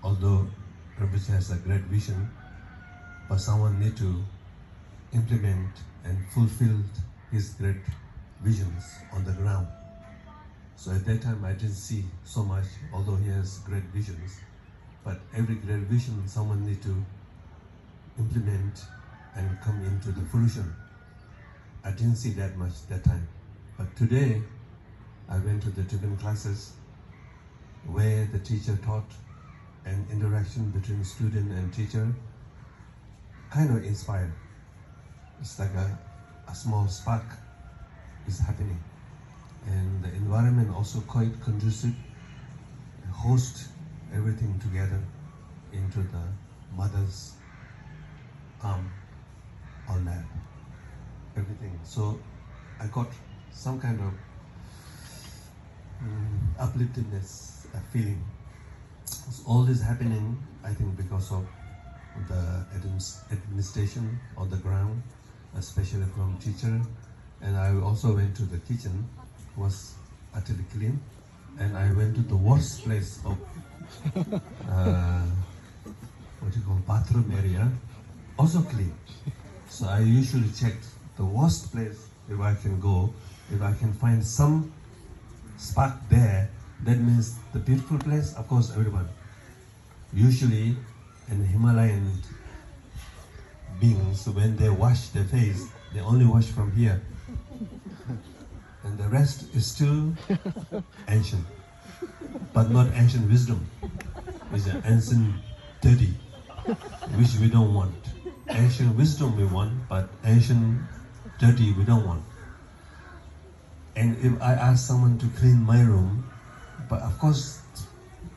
although Rinpoche has a great vision, but someone need to implement and fulfill his great visions on the ground. So at that time I didn't see so much, although he has great visions. But every great vision someone need to implement and come into the fruition. I didn't see that much that time. But today I went to the Tibetan classes where the teacher taught, and interaction between student and teacher kind of inspired. It's like a small spark is happening. And the environment also quite conducive, host everything together into the mother's arm or lap, everything. So I got some kind of upliftedness feeling. So all this happening, I think, because of the administration on the ground, especially from teacher. And I also went to the kitchen, was utterly clean, and I went to the worst place of what you call bathroom area, also clean. So I usually check the worst place if I can go. If I can find some spark there, that means the beautiful place, of course, everyone. Usually in the Himalayan beings, when they wash their face, they only wash from here. And the rest is still ancient, but not ancient wisdom. It's an ancient dirty, which we don't want. Ancient wisdom we want, but ancient dirty we don't want. And if I ask someone to clean my room, but of course,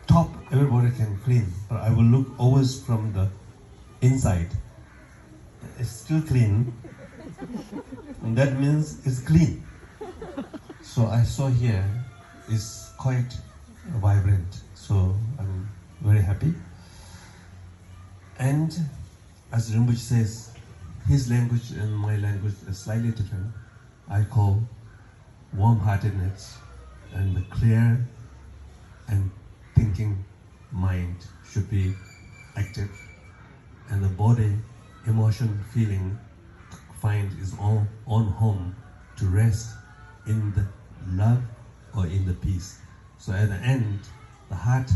top everybody can clean, but I will look always from the inside. It's still clean, and that means it's clean. So I saw here is quite vibrant, so I'm very happy. And as Rinpoche says, his language and my language is slightly different. I call warm-heartedness and the clear and thinking mind should be active, and the body, emotion, feeling find its own home to rest in the love or in the peace. So at the end, the heart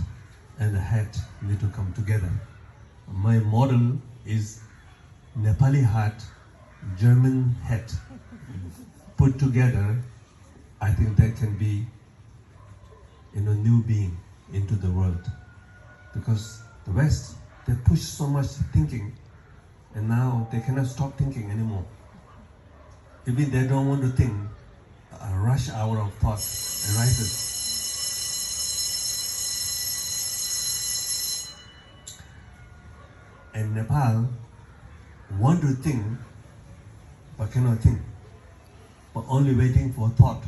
and the head need to come together. My model is Nepali heart, German head. Put together, I think that can be new being into the world. Because the West, they push so much thinking, and now they cannot stop thinking anymore. Even they don't want to think, a rush hour of thought arises. And Nepal want to think, but cannot think, but only waiting for thought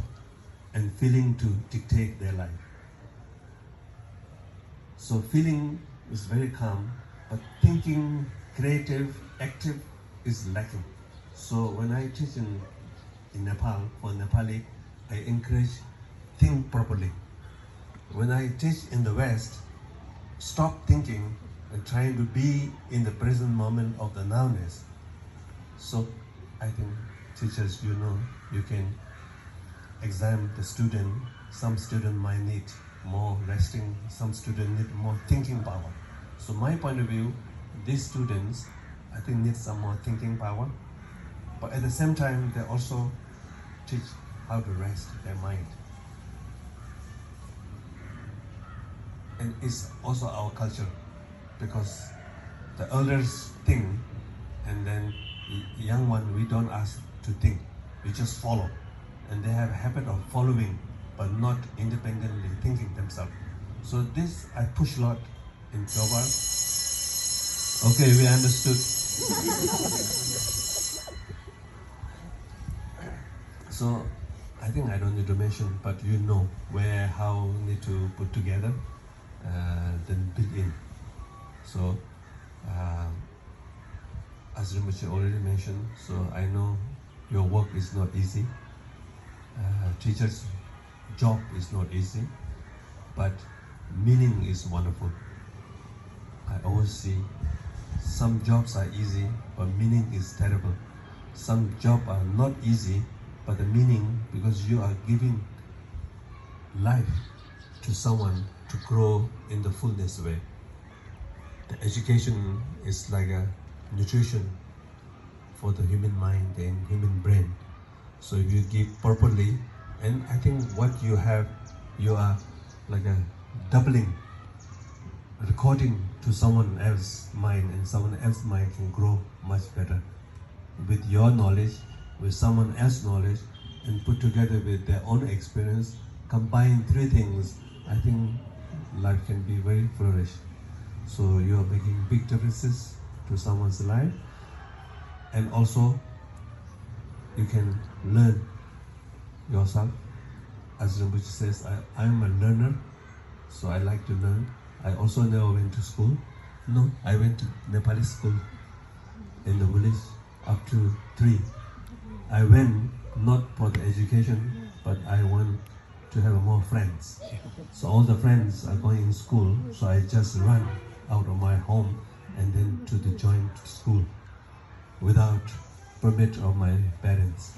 and feeling to dictate their life. So feeling is very calm, but thinking, creative, active is lacking. So when I teach in Nepal, for Nepali, I encourage think properly. When I teach in the West, stop thinking and trying to be in the present moment of the nowness. So I think teachers, you can examine the student. Some student might need more resting, some student need more thinking power. So my point of view, these students, I think need some more thinking power, but at the same time, they also teach how to rest their mind. And it's also our culture, because the elders think, and then young one, we don't ask to think, we just follow. And they have a habit of following, but not independently thinking themselves. So this I push a lot in Tergar. Okay, we understood. So I think I don't need to mention, but where, how need to put together, then build in. So as Rinpoche already mentioned, so I know your work is not easy. Teacher's job is not easy, but meaning is wonderful. I always see some jobs are easy, but meaning is terrible. Some jobs are not easy, but the meaning, because you are giving life to someone to grow in the fullness way. The education is like a nutrition for the human mind and human brain. So if you give properly, and I think what you have, you are like a doubling, recording to someone else's mind, and someone else's mind can grow much better. With your knowledge, with someone else's knowledge, and put together with their own experience, combine three things, I think life can be very flourish. So you are making big differences to someone's life, and also you can learn yourself. As Rinpoche says, I'm a learner, so I like to learn. I also never went to school. No, I went to Nepali school in the village up to 3. I went not for the education, but I want to have more friends. So all the friends are going in school, so I just run out of my home and then to the joint school without permit of my parents.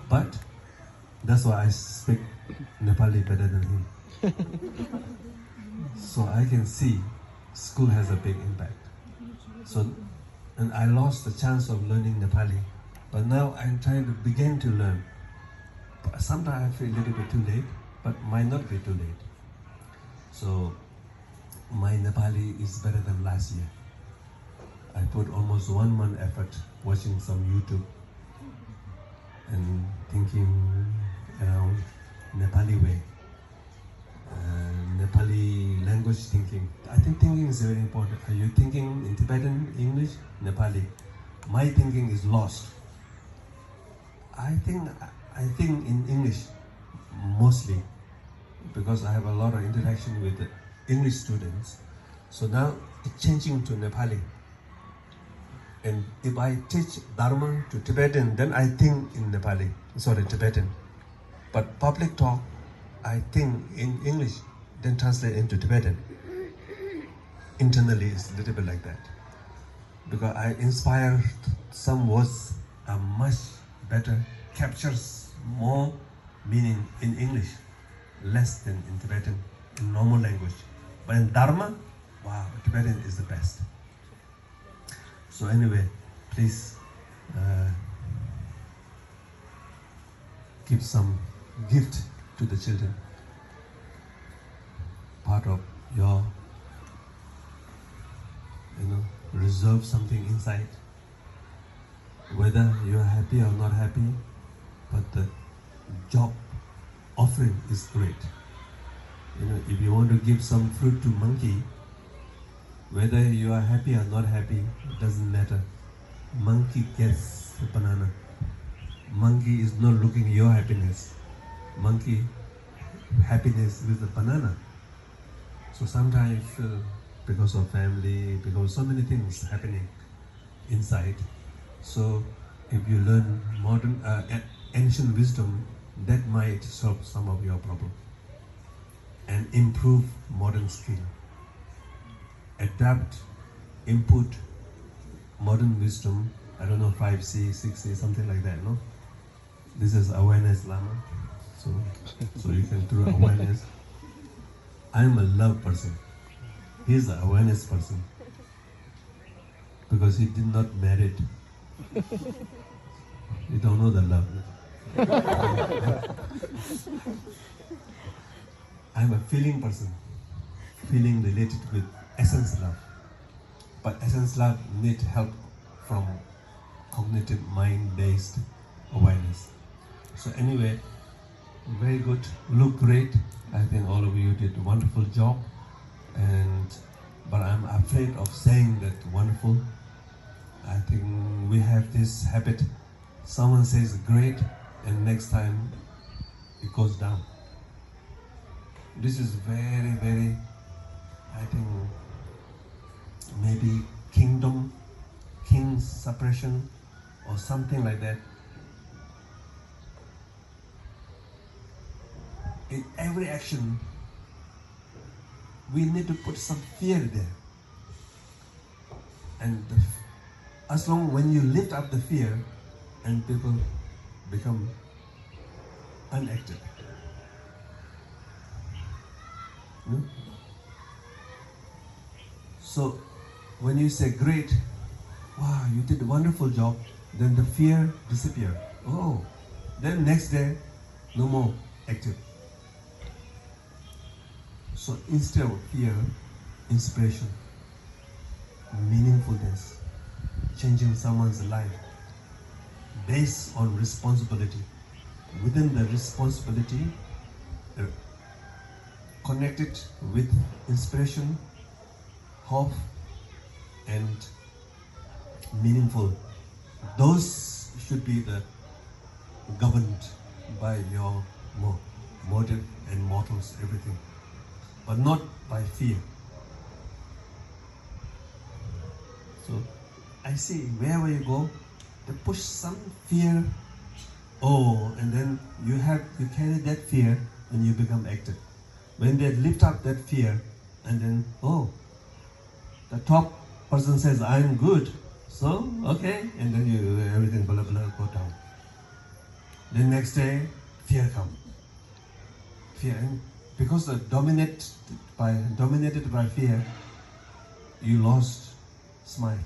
But that's why I speak Nepali better than him. So I can see school has a big impact. So, and I lost the chance of learning Nepali, but now I'm trying to begin to learn. But sometimes I feel a little bit too late, but might not be too late. So my Nepali is better than last year. I put almost 1 month effort watching some YouTube and thinking around Nepali way. Nepali language thinking. I think thinking is very important. Are you thinking in Tibetan, English, Nepali? My thinking is lost. I think in English mostly, because I have a lot of interaction with the English students. So now it's changing to Nepali. And if I teach Dharma to Tibetan, then I think in Nepali, Tibetan. But public talk, I think in English, then translate into Tibetan. Internally, it's a little bit like that. Because I inspire some words are much better, captures more meaning in English, less than in Tibetan, in normal language. But in Dharma, wow, Tibetan is the best. So anyway, please give some gift to the children. Part of your, reserve something inside. Whether you are happy or not happy, but the job offering is great. If you want to give some fruit to monkey, whether you are happy or not happy, it doesn't matter. Monkey gets the banana. Monkey is not looking at your happiness. Monkey happiness with the banana. So sometimes I feel because of family, because of so many things happening inside. So if you learn modern, ancient wisdom, that might solve some of your problem and improve modern skill. Adapt, input modern wisdom, 5C, 6C, something like that, no? This is awareness Lama. So you can through awareness. I'm a love person. He's an awareness person. Because he did not marry. You don't know the love. I'm a feeling person. Feeling related with essence love. But essence love need help from cognitive mind-based awareness. So anyway, very good, look great. I think all of you did a wonderful job. But I'm afraid of saying that wonderful. I think we have this habit. Someone says great, and next time it goes down. This is very, very, I think, maybe king's suppression or something like that. In every action, we need to put some fear there. And as long when you lift up the fear, and people become unactive. No? So when you say great, wow, you did a wonderful job, then the fear disappears. Oh, then next day, no more active. So instead of fear, inspiration, meaningfulness, changing someone's life based on responsibility. Within the responsibility, connected with inspiration, hope, and meaningful. Those should be governed by your motive and morals, everything, but not by fear. So I see wherever you go, they push some fear. Oh, and then you carry that fear and you become active. When they lift up that fear, and then the top person says, "I'm good," so okay, and then everything blah blah go down. Then next day, fear comes. Fear, and because dominated by fear, you lost smile.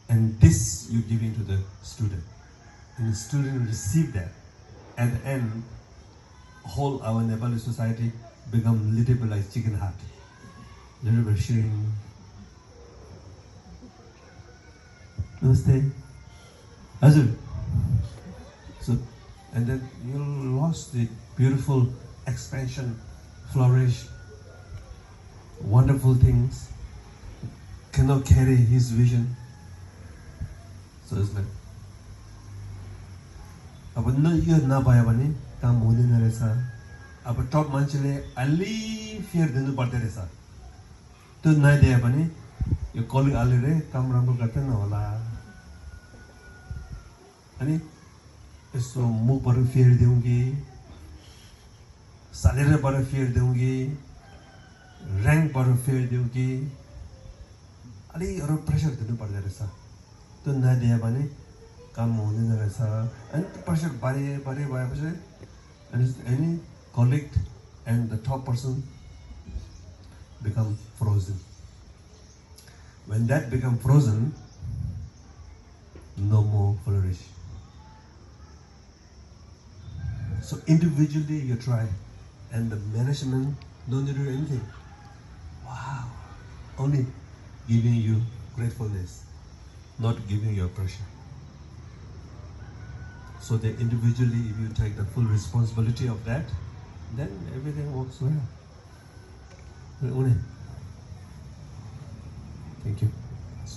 And this you give into the student, and the student receive that. At the end, whole our Nepali society become little bit like chicken heart, little bit shivering. Namaste. Azul. So, and then you lost the beautiful expansion, flourish, wonderful things, cannot carry his vision. So it's like, अब यो नभयो भने काम हुँदैन रहेछ. अब टप मान्छेले अलि fair दिनु पर्दो रहेछ. त्यो नदिए भने यो कलिग अलि काम राम्रो गर्दैन होला. अनि यसो मुखबाट फेयर दिउँ कि, सालेरबाट फेयर दिउँ कि, र्याङ्कबाट फेयर दिउँ कि, अलि अरू प्रेसर दिनु पर्दो रहेछ. त्यो नदिए भने काम हुँदैन रहेछ. अनि त्यो प्रेसर बढे भएपछि any colleague and the top person become frozen. When that become frozen, no more flourish. So individually you try, and the management don't do anything. Wow, only giving you gratefulness, not giving you pressure. So that individually, if you take the full responsibility of that, then everything works well. Thank you.